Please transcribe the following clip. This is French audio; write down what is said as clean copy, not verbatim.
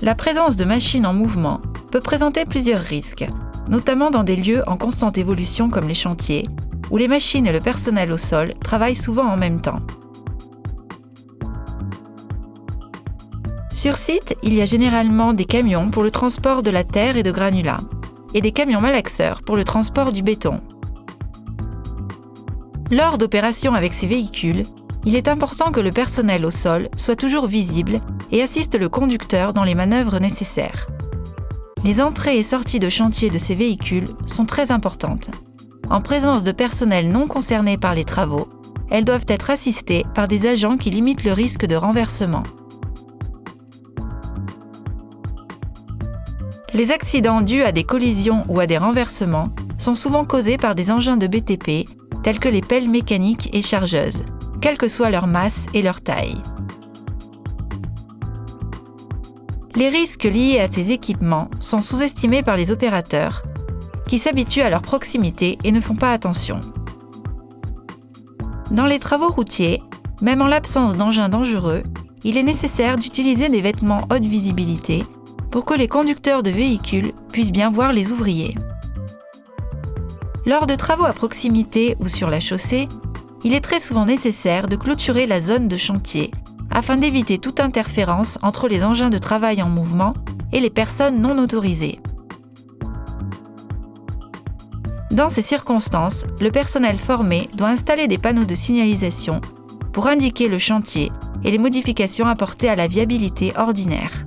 La présence de machines en mouvement peut présenter plusieurs risques, notamment dans des lieux en constante évolution comme les chantiers, où les machines et le personnel au sol travaillent souvent en même temps. Sur site, il y a généralement des camions pour le transport de la terre et de granulats, et des camions malaxeurs pour le transport du béton. Lors d'opérations avec ces véhicules, il est important que le personnel au sol soit toujours visible et assiste le conducteur dans les manœuvres nécessaires. Les entrées et sorties de chantier de ces véhicules sont très importantes. En présence de personnel non concerné par les travaux, elles doivent être assistées par des agents qui limitent le risque de renversement. Les accidents dus à des collisions ou à des renversements sont souvent causés par des engins de BTP tels que les pelles mécaniques et chargeuses, quelle que soit leur masse et leur taille. Les risques liés à ces équipements sont sous-estimés par les opérateurs, qui s'habituent à leur proximité et ne font pas attention. Dans les travaux routiers, même en l'absence d'engins dangereux, il est nécessaire d'utiliser des vêtements haute visibilité pour que les conducteurs de véhicules puissent bien voir les ouvriers. Lors de travaux à proximité ou sur la chaussée, il est très souvent nécessaire de clôturer la zone de chantier afin d'éviter toute interférence entre les engins de travail en mouvement et les personnes non autorisées. Dans ces circonstances, le personnel formé doit installer des panneaux de signalisation pour indiquer le chantier et les modifications apportées à la viabilité ordinaire.